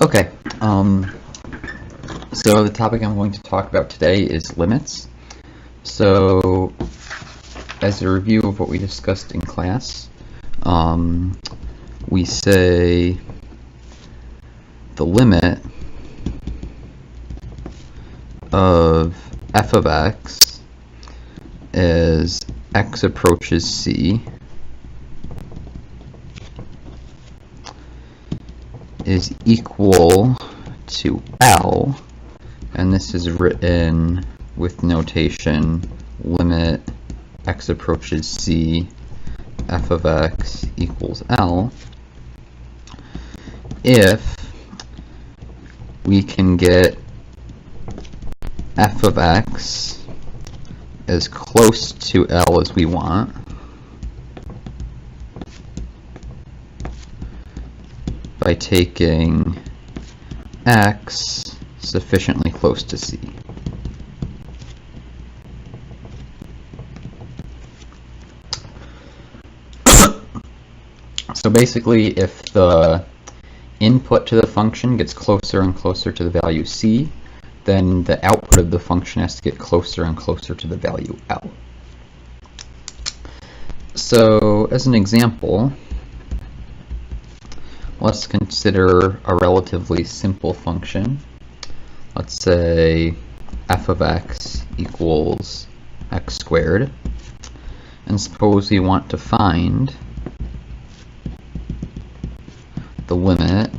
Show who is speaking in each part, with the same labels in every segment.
Speaker 1: Okay, so the topic I'm going to talk about today is limits. So, as a review of what we discussed in class, we say the limit of f of x as x approaches c is equal to L, and this is written with notation limit x approaches c f of x equals L, if we can get f of x as close to L as we want, by taking x sufficiently close to c. So basically, if the input to the function gets closer and closer to the value c, then the output of the function has to get closer and closer to the value L. So as an example, let's consider a relatively simple function. Let's say f of x equals x squared, and suppose we want to find the limit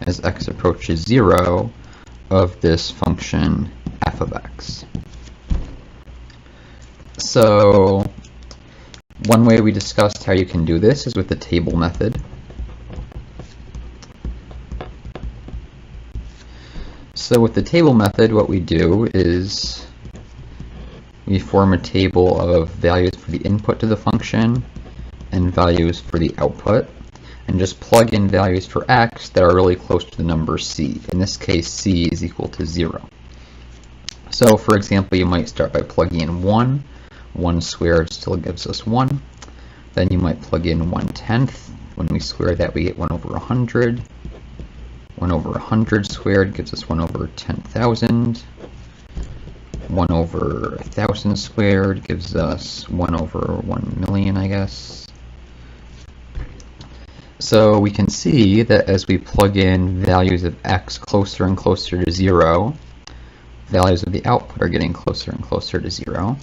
Speaker 1: as x approaches 0 of this function f of x. So one way we discussed how you can do this is with the table method. So with the table method, what we do is we form a table of values for the input to the function and values for the output, and just plug in values for x that are really close to the number c. In this case, c is equal to 0. So for example, you might start by plugging in 1. 1 squared still gives us 1. Then you might plug in 1/10. When we square that, we get 1 over 100. 1 over 100 squared gives us 1 over 10,000. 1 over 1,000 squared gives us 1 over 1 million, I guess. So we can see that as we plug in values of x closer and closer to 0, values of the output are getting closer and closer to 0.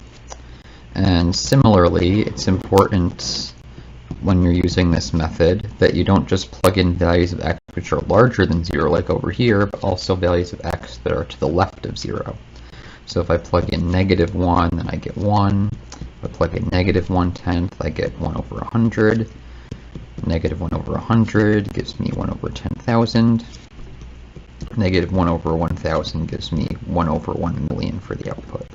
Speaker 1: And similarly, it's important when you're using this method that you don't just plug in values of x which are larger than 0 like over here, but also values of x that are to the left of 0. So if I plug in -1, then I get 1. If I plug in -1/10, I get 1 over 100. -1 over 100 gives me 1 over 10,000. -1 over 1,000 gives me 1 over 1 million for the output.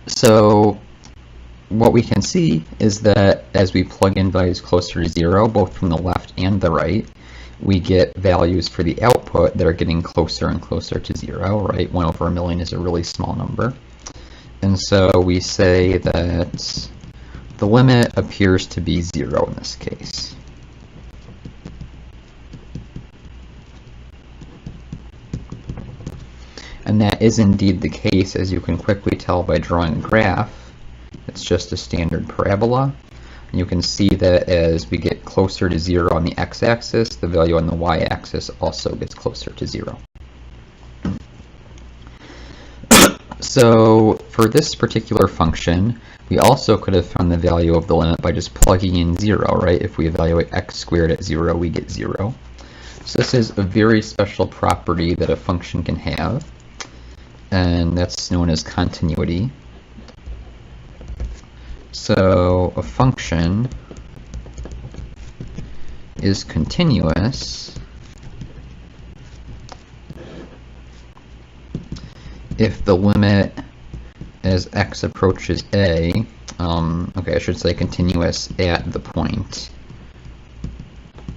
Speaker 1: So what we can see is that as we plug in values closer to 0, both from the left and the right, we get values for the output that are getting closer and closer to 0, right? 1 over a million is a really small number. And so we say that the limit appears to be 0 in this case. And that is indeed the case, as you can quickly tell by drawing a graph. It's just a standard parabola. And you can see that as we get closer to 0 on the x-axis, the value on the y-axis also gets closer to 0. So for this particular function, we also could have found the value of the limit by just plugging in 0, right? If we evaluate x squared at 0, we get 0. So this is a very special property that a function can have, and that's known as continuity. So a function is continuous if the limit as x approaches a, okay, I should say continuous at the point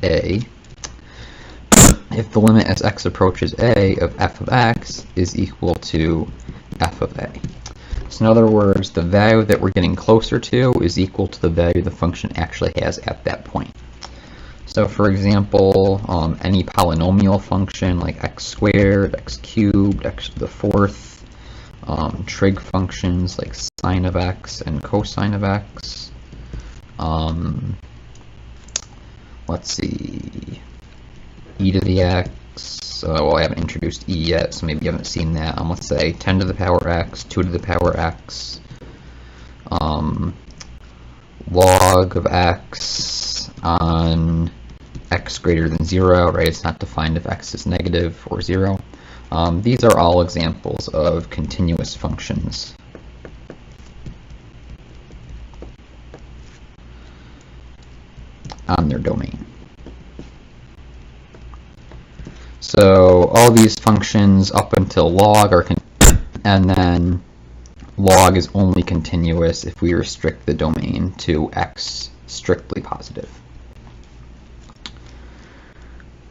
Speaker 1: a, if the limit as x approaches a of f of x is equal to f of a. So in other words, the value that we're getting closer to is equal to the value the function actually has at that point. So for example, any polynomial function like x squared, x cubed, x to the fourth, trig functions like sine of x and cosine of x. Let's see, e to the x, well, I haven't introduced e yet, so maybe you haven't seen that. Let's say 10 to the power x, 2 to the power x, log of x on x greater than 0, right? It's not defined if x is negative or 0. These are all examples of continuous functions. On their domain. So all these functions up until log are and then log is only continuous if we restrict the domain to x strictly positive.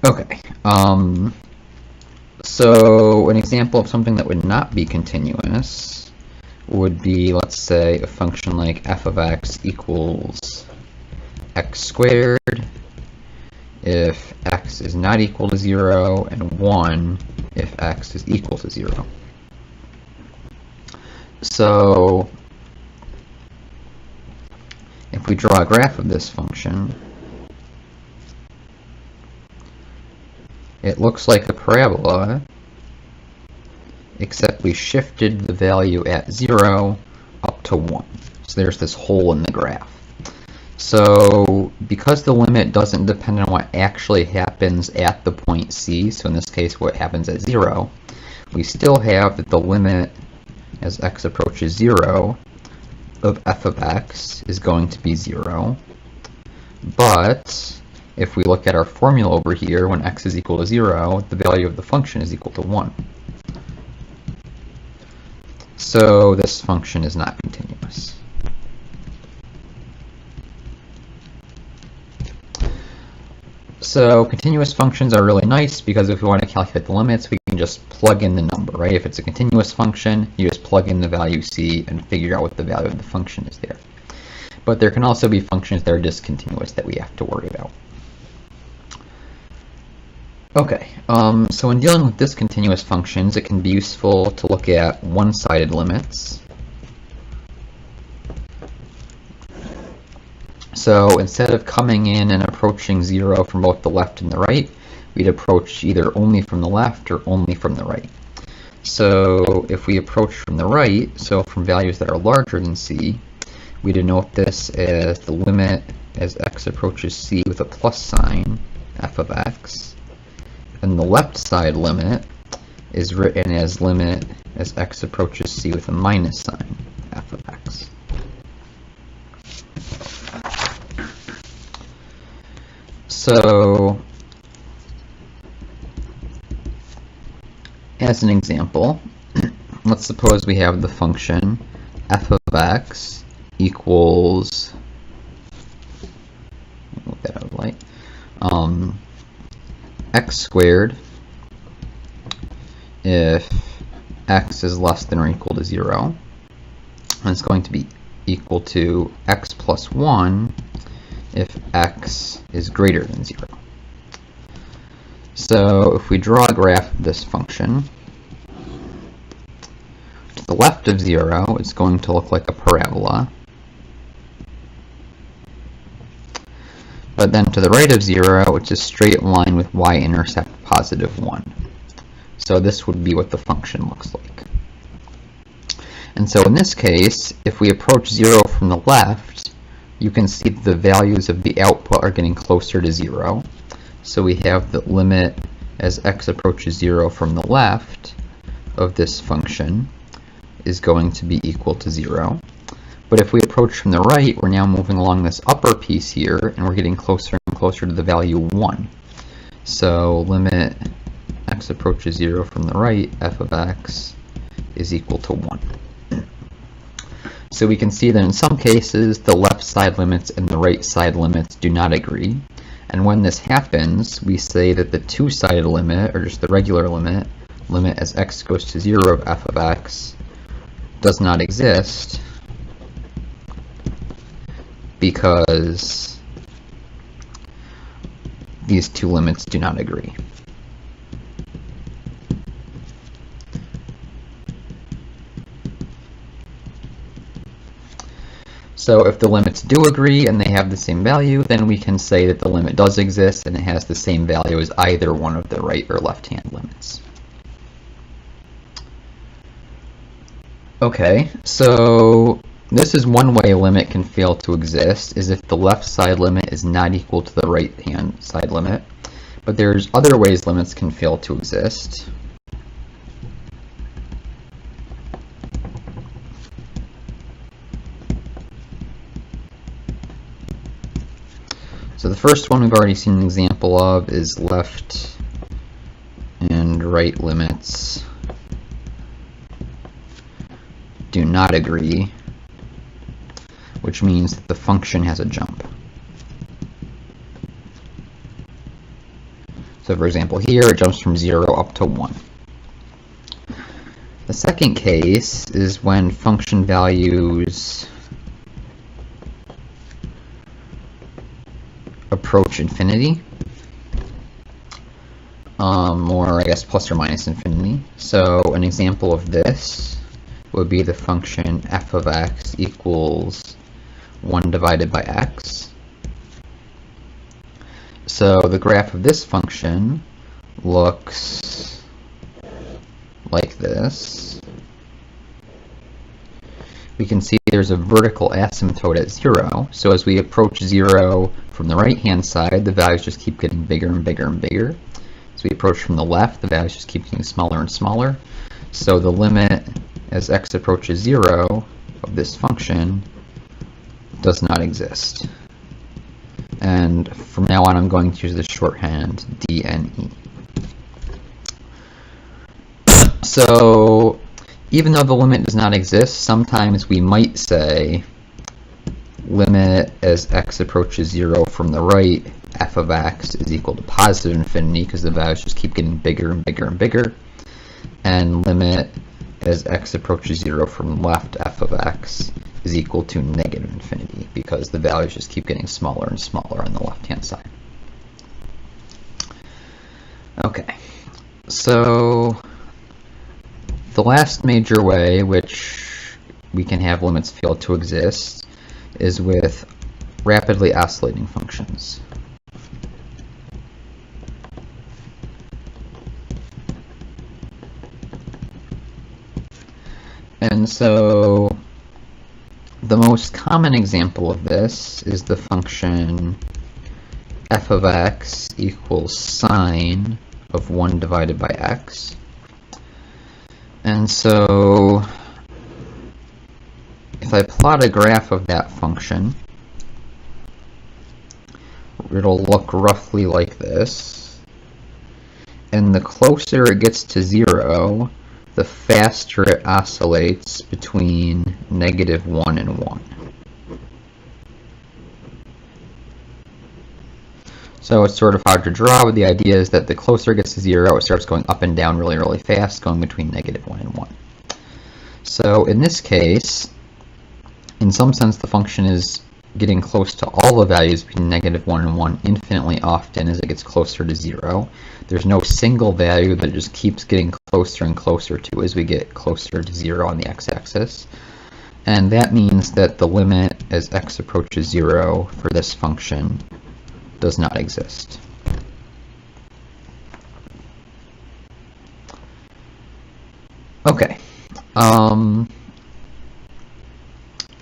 Speaker 1: Okay, so an example of something that would not be continuous would be, let's say, a function like f of x equals x squared if x is not equal to 0, and 1 if x is equal to 0. So if we draw a graph of this function, it looks like a parabola, except we shifted the value at 0 up to 1. So there's this hole in the graph. So because the limit doesn't depend on what actually happens at the point C, so in this case what happens at 0, we still have that the limit as x approaches 0 of f of x is going to be 0. But if we look at our formula over here, when x is equal to 0, the value of the function is equal to 1. So this function is not continuous. So continuous functions are really nice because if we want to calculate the limits, we can just plug in the number, right? If it's a continuous function, you just plug in the value c and figure out what the value of the function is there. But there can also be functions that are discontinuous that we have to worry about. Okay, so when dealing with discontinuous functions, it can be useful to look at one-sided limits. So instead of coming in and approaching 0 from both the left and the right, we'd approach either only from the left or only from the right. So if we approach from the right, so from values that are larger than c, we denote this as the limit as x approaches c with a plus sign, f of x. And the left side limit is written as limit as x approaches c with a minus sign, f of x. So, as an example, let's suppose we have the function f of x equals, look that out of light, x squared if x is less than or equal to 0, and it's going to be equal to x plus 1 if x is greater than 0. So if we draw a graph of this function, to the left of 0, it's going to look like a parabola. But then to the right of 0, it's a straight line with y-intercept positive 1. So this would be what the function looks like. And so in this case, if we approach 0 from the left, you can see that the values of the output are getting closer to 0. So we have the limit as x approaches 0 from the left of this function is going to be equal to 0. But if we approach from the right, we're now moving along this upper piece here, and we're getting closer and closer to the value 1. So limit x approaches 0 from the right, f of x is equal to 1. So we can see that in some cases, the left side limits and the right side limits do not agree. And when this happens, we say that the two-sided limit, or just the regular limit, limit as x goes to 0 of f of x, does not exist because these two limits do not agree. So if the limits do agree and they have the same value, then we can say that the limit does exist and it has the same value as either one of the right or left-hand limits. Okay, so this is one way a limit can fail to exist, is if the left side limit is not equal to the right-hand side limit. But there's other ways limits can fail to exist. So the first one we've already seen an example of is left and right limits do not agree, which means that the function has a jump. So for example here, it jumps from 0 up to 1. The second case is when function values approach infinity, or I guess plus or minus infinity. So an example of this would be the function f of x equals 1 divided by x. So the graph of this function looks like this. We can see there's a vertical asymptote at 0. So as we approach 0 from the right-hand side, the values just keep getting bigger and bigger and bigger. As we approach from the left, the values just keep getting smaller and smaller. So the limit as x approaches 0 of this function does not exist. And from now on, I'm going to use the shorthand dne. So even though the limit does not exist, sometimes we might say limit as x approaches 0 from the right, f of x is equal to positive infinity, because the values just keep getting bigger and bigger and bigger. And limit as x approaches 0 from the left, f of x is equal to negative infinity, because the values just keep getting smaller and smaller on the left-hand side. Okay, so the last major way which we can have limits fail to exist is with rapidly oscillating functions. And so the most common example of this is the function f of x equals sine of 1 divided by x. And so if I plot a graph of that function, it'll look roughly like this. And the closer it gets to 0, the faster it oscillates between -1 and 1. So it's sort of hard to draw, but the idea is that the closer it gets to 0, it starts going up and down really, really fast, going between -1 and 1. So in this case, in some sense, the function is getting close to all the values between -1 and 1 infinitely often as it gets closer to 0. There's no single value that it just keeps getting closer and closer to as we get closer to 0 on the x-axis. And that means that the limit as x approaches 0 for this function does not exist. Okay.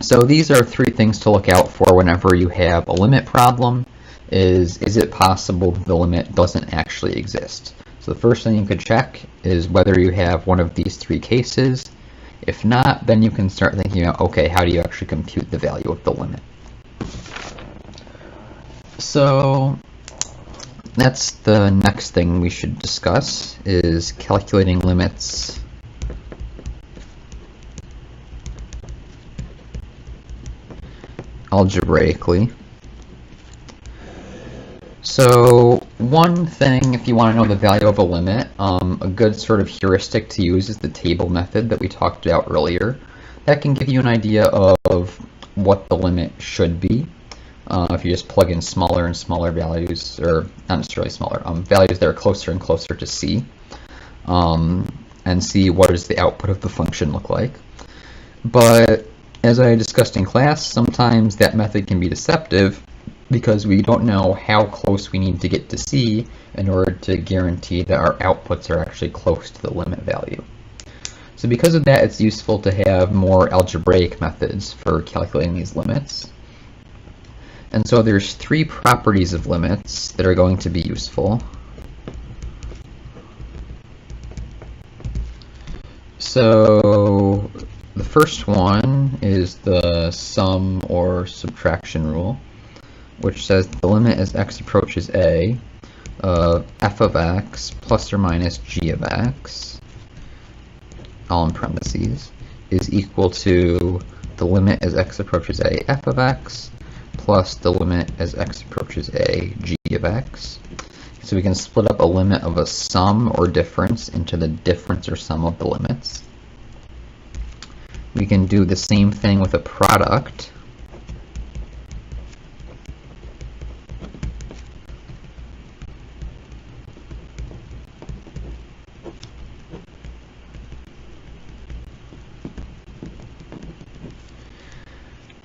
Speaker 1: So these are 3 things to look out for whenever you have a limit problem. Is it possible that the limit doesn't actually exist? So the first thing you could check is whether you have one of these 3 cases. If not, then you can start thinking about, okay, how do you actually compute the value of the limit? So that's the next thing we should discuss, is calculating limits algebraically. So one thing, if you want to know the value of a limit, a good sort of heuristic to use is the table method that we talked about earlier. That can give you an idea of what the limit should be. if you just plug in smaller and smaller values, or not necessarily smaller, values that are closer and closer to c, and see what does the output of the function look like. But as I discussed in class, sometimes that method can be deceptive because we don't know how close we need to get to c in order to guarantee that our outputs are actually close to the limit value. So because of that, it's useful to have more algebraic methods for calculating these limits. And so there's three properties of limits that are going to be useful. So the first one is the sum or subtraction rule, which says the limit as x approaches a of f of x plus or minus g of x, all in parentheses, is equal to the limit as x approaches a f of x plus the limit as x approaches a g of x. So we can split up a limit of a sum or difference into the difference or sum of the limits. We can do the same thing with a product.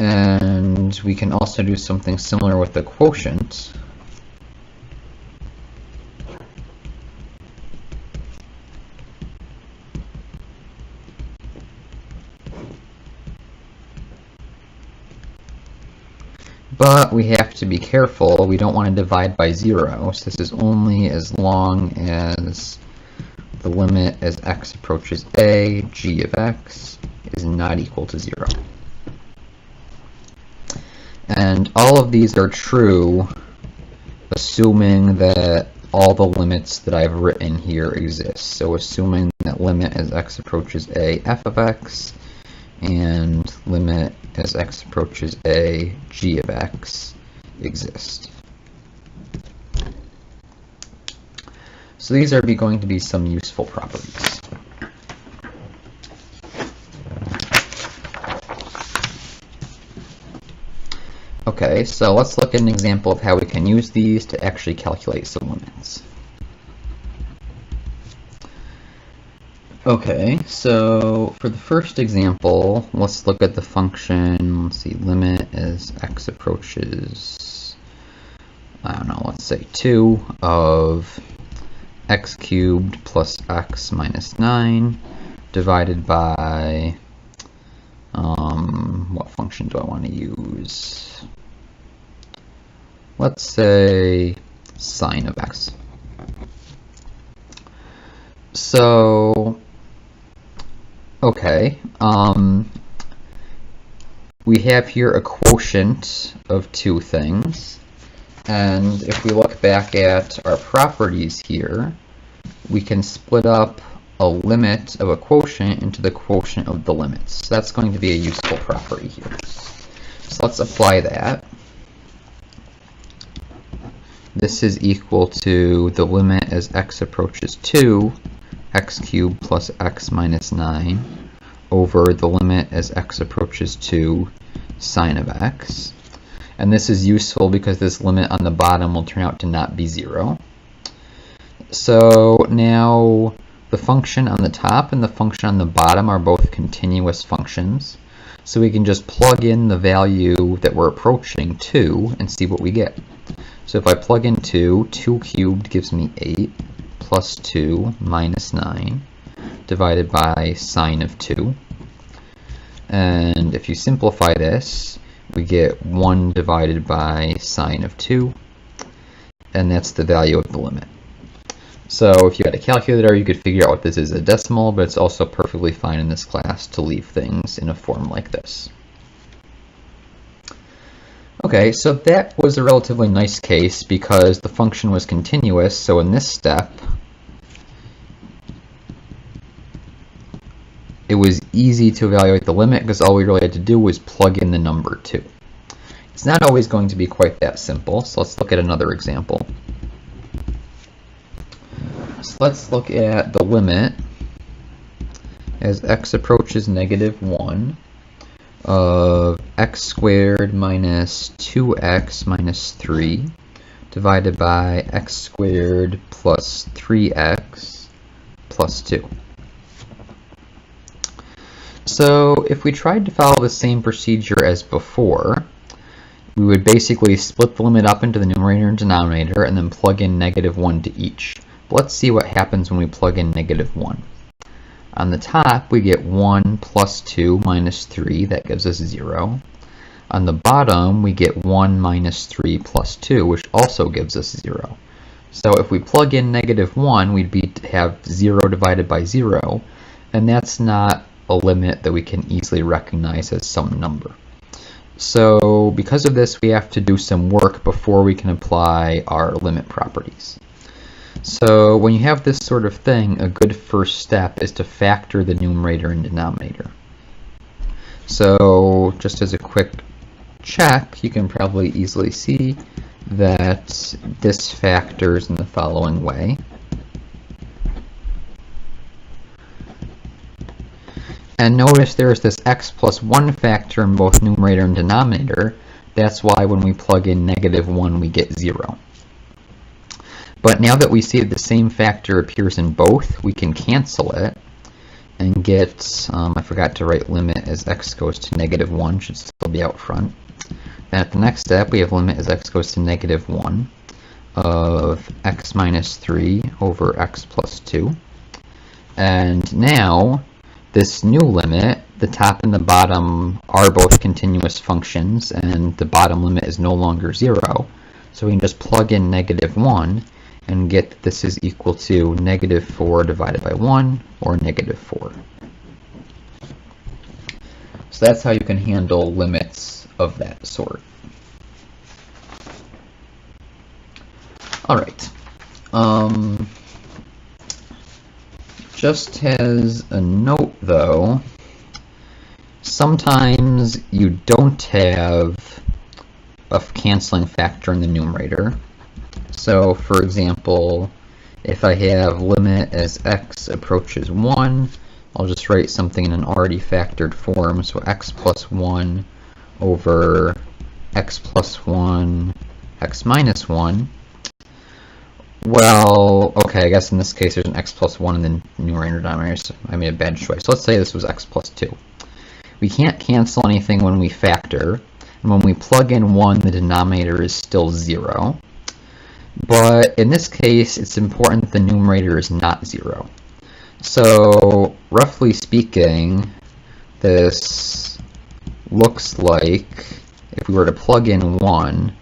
Speaker 1: And we can also do something similar with the quotient. But we have to be careful. We don't want to divide by 0. So this is only as long as the limit as x approaches a, g of x, is not equal to 0. And all of these are true, assuming that all the limits that I've written here exist. So assuming that limit as x approaches a, f of x, and limit as x approaches a, g of x exist. So these are going to be some useful properties. Okay, so let's look at an example of how we can use these to actually calculate some limits. Okay, so for the first example, let's look at the function, let's see, limit as x approaches, I don't know, let's say 2 of x cubed plus x minus 9 divided by, what function do I want to use? Let's say sine of x. So, okay, we have here a quotient of two things, and if we look back at our properties here, we can split up a limit of a quotient into the quotient of the limits. So that's going to be a useful property here. So let's apply that. This is equal to the limit as x approaches 2, x cubed plus x minus 9, over the limit as x approaches 2, sine of x. And this is useful because this limit on the bottom will turn out to not be 0. So now the function on the top and the function on the bottom are both continuous functions. So we can just plug in the value that we're approaching 2 and see what we get. So if I plug in 2 cubed gives me 8 plus 2 minus 9 divided by sine of 2. And if you simplify this, we get 1 divided by sine of 2, and that's the value of the limit. So if you had a calculator, you could figure out what this is a decimal, but it's also perfectly fine in this class to leave things in a form like this. Okay, so that was a relatively nice case because the function was continuous, so in this step, it was easy to evaluate the limit because all we really had to do was plug in the number 2. It's not always going to be quite that simple, so let's look at another example. So let's look at the limit as x approaches -1 of x squared minus 2x minus 3 divided by x squared plus 3x plus 2. So if we tried to follow the same procedure as before, we would basically split the limit up into the numerator and denominator and then plug in -1 to each. But let's see what happens when we plug in -1. On the top, we get 1 plus 2 minus 3, that gives us 0. On the bottom, we get 1 minus 3 plus 2, which also gives us 0. So if we plug in -1, we'd have 0 divided by 0, and that's not a limit that we can easily recognize as some number. So because of this, we have to do some work before we can apply our limit properties. So when you have this sort of thing, a good first step is to factor the numerator and denominator. So just as a quick check, you can probably easily see that this factors in the following way. And notice there's this x plus 1 factor in both numerator and denominator. That's why when we plug in -1, we get 0. But now that we see that the same factor appears in both, we can cancel it and get, I forgot to write limit as x goes to -1, should still be out front. Then at the next step, we have limit as x goes to -1 of x minus 3 over x plus 2. And now, this new limit, the top and the bottom are both continuous functions, and the bottom limit is no longer 0. So we can just plug in -1 and get that this is equal to -4 divided by 1, or -4. So that's how you can handle limits of that sort. Alright. Just as a note though, sometimes you don't have a canceling factor in the numerator. So for example, if I have limit as x approaches 1, I'll just write something in an already factored form, so x plus 1 over x plus 1, x minus 1. Well, okay, I guess in this case there's an x plus 1 in the numerator and denominator, so I made a bad choice. So let's say this was x plus 2. We can't cancel anything when we factor, and when we plug in 1, the denominator is still 0. But in this case, it's important that the numerator is not 0. So, roughly speaking, this looks like, if we were to plug in 1,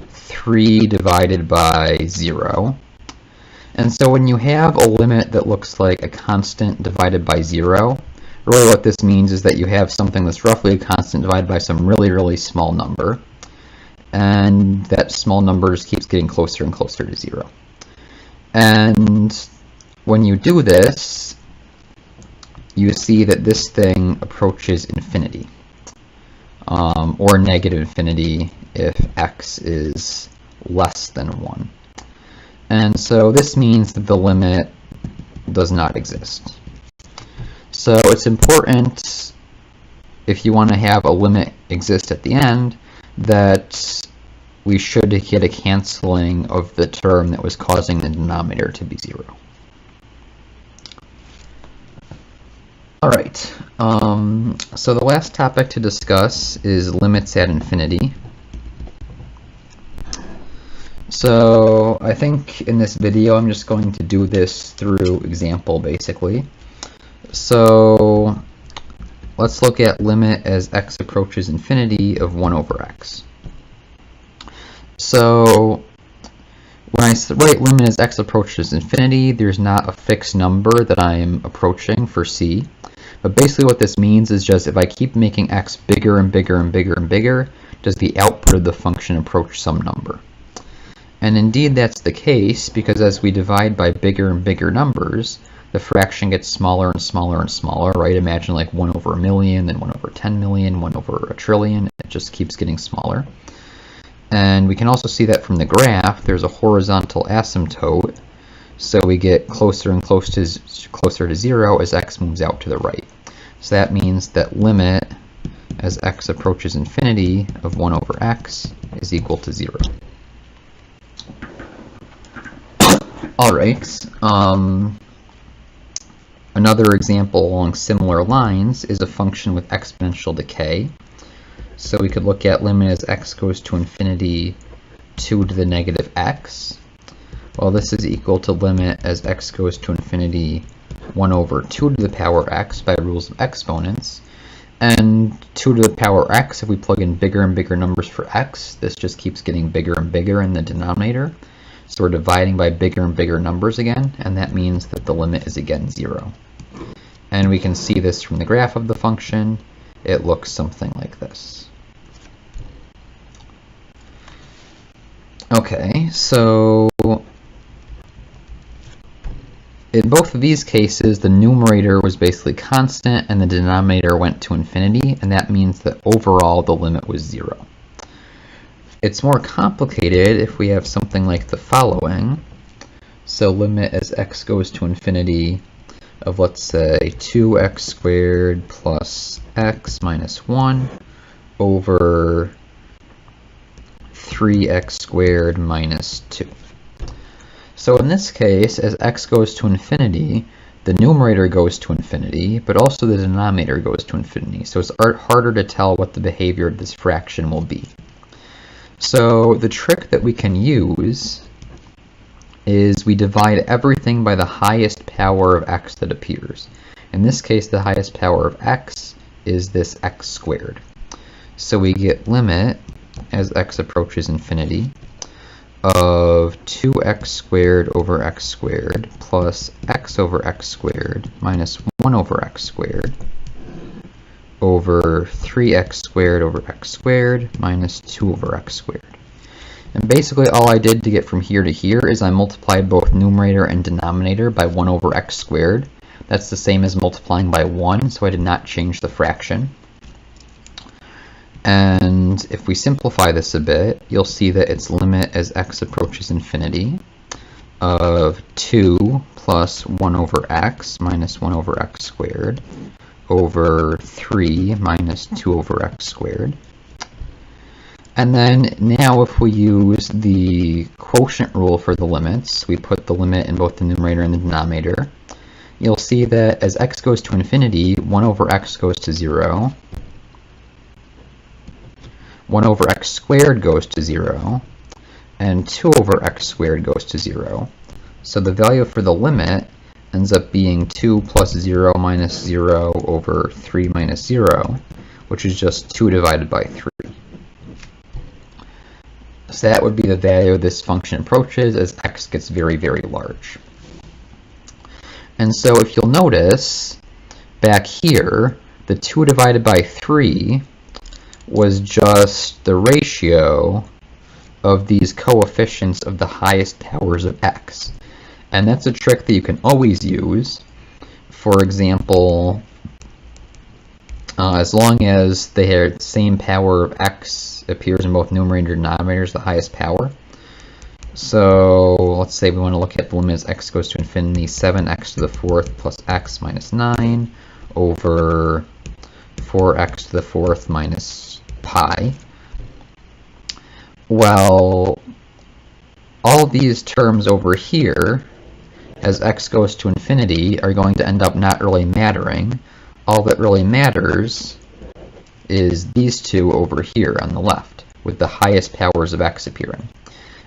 Speaker 1: 3 divided by 0. And so when you have a limit that looks like a constant divided by 0, really what this means is that you have something that's roughly a constant divided by some really, really small number. And that small number just keeps getting closer and closer to 0. And when you do this, you see that this thing approaches infinity, or negative infinity if x is less than 1. And so this means that the limit does not exist. So it's important, if you want to have a limit exist at the end, that we should get a canceling of the term that was causing the denominator to be 0. Alright, so the last topic to discuss is limits at infinity. So I think in this video I'm just going to do this through example basically. So let's look at limit as x approaches infinity of 1 over x. So when I write limit as x approaches infinity, there's not a fixed number that I'm approaching for c. But basically what this means is just if I keep making x bigger and bigger and bigger and bigger, does the output of the function approach some number? And indeed that's the case, because as we divide by bigger and bigger numbers, the fraction gets smaller and smaller and smaller, right? Imagine like 1 over a million, then 1 over 10 million, 1 over a trillion. It just keeps getting smaller. And we can also see that from the graph, there's a horizontal asymptote, so we get closer and closer to 0 as x moves out to the right. So that means that limit as x approaches infinity of 1 over x is equal to 0. Alright, another example along similar lines is a function with exponential decay. So we could look at limit as x goes to infinity 2 to the negative x. Well, this is equal to limit as x goes to infinity 1 over 2 to the power x by rules of exponents. And 2 to the power x, if we plug in bigger and bigger numbers for x, this just keeps getting bigger and bigger in the denominator. So we're dividing by bigger and bigger numbers again, and that means that the limit is again 0. And we can see this from the graph of the function. It looks something like this. Okay, so in both of these cases, the numerator was basically constant and the denominator went to infinity, and that means that overall the limit was 0. It's more complicated if we have something like the following. So limit as x goes to infinity of, let's say, 2x squared plus x minus 1 over 3x squared minus 2. So in this case, as x goes to infinity, the numerator goes to infinity, but also the denominator goes to infinity. So it's harder to tell what the behavior of this fraction will be. So the trick that we can use is we divide everything by the highest power of x that appears. In this case, the highest power of x is this x squared. So we get limit as x approaches infinity of 2x squared over x squared plus x over x squared minus 1 over x squared over 3x squared over x squared minus 2 over x squared. And basically all I did to get from here to here is I multiplied both numerator and denominator by 1 over x squared. That's the same as multiplying by 1, so I did not change the fraction. And if we simplify this a bit, you'll see that its limit as x approaches infinity of 2 plus 1 over x minus 1 over x squared over 3 minus 2 over x squared. And then now if we use the quotient rule for the limits, we put the limit in both the numerator and the denominator, you'll see that as x goes to infinity, 1 over x goes to 0, 1 over x squared goes to 0, and 2 over x squared goes to 0. So the value for the limit ends up being 2 plus 0 minus 0 over 3 minus 0, which is just 2 divided by 3. So that would be the value this function approaches as x gets very, very large. And so if you'll notice, back here, the 2 divided by 3 was just the ratio of these coefficients of the highest powers of x. And that's a trick that you can always use. For example, as long as the same power of x appears in both numerator and denominators, the highest power. So let's say we want to look at the limit as x goes to infinity, 7x to the 4th plus x minus 9 over 4x to the 4th minus pi. Well, all these terms over here, as x goes to infinity, are going to end up not really mattering. All that really matters is these two over here on the left, with the highest powers of x appearing.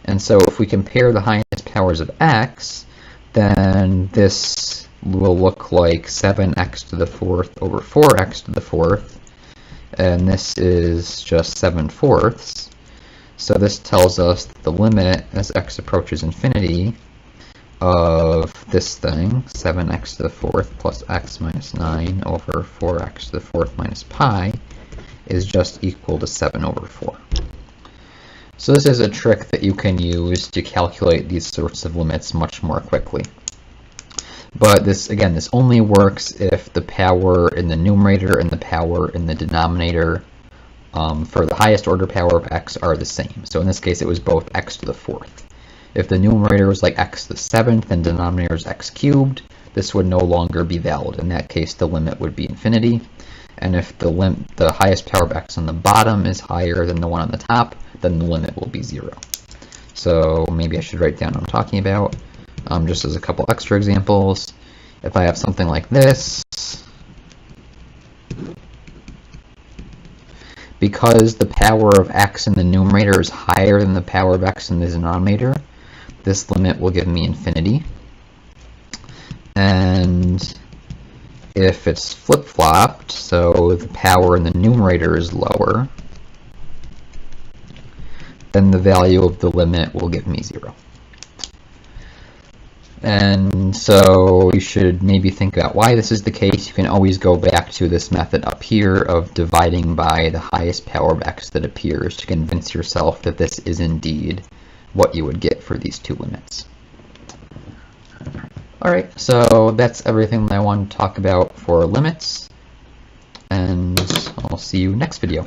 Speaker 1: And so if we compare the highest powers of x, then this will look like 7x to the 4th over 4x to the 4th, and this is just 7/4. So this tells us that the limit as x approaches infinity of this thing, 7x to the 4th plus x minus 9 over 4x to the 4th minus pi, is just equal to 7/4. So this is a trick that you can use to calculate these sorts of limits much more quickly. But this, again, this only works if the power in the numerator and the power in the denominator for the highest order power of x are the same. So in this case, it was both x to the 4th. If the numerator was like x to the 7th and denominator is x cubed, this would no longer be valid. In that case, the limit would be infinity. And if the highest power of x on the bottom is higher than the one on the top, then the limit will be 0. So maybe I should write down what I'm talking about. Just as a couple extra examples, if I have something like this, because the power of x in the numerator is higher than the power of x in the denominator, this limit will give me infinity. And if it's flip-flopped, so the power in the numerator is lower, then the value of the limit will give me 0. And so you should maybe think about why this is the case. You can always go back to this method up here of dividing by the highest power of x that appears to convince yourself that this is indeed what you would get for these two limits. Alright, so that's everything that I wanted to talk about for limits, and I'll see you next video.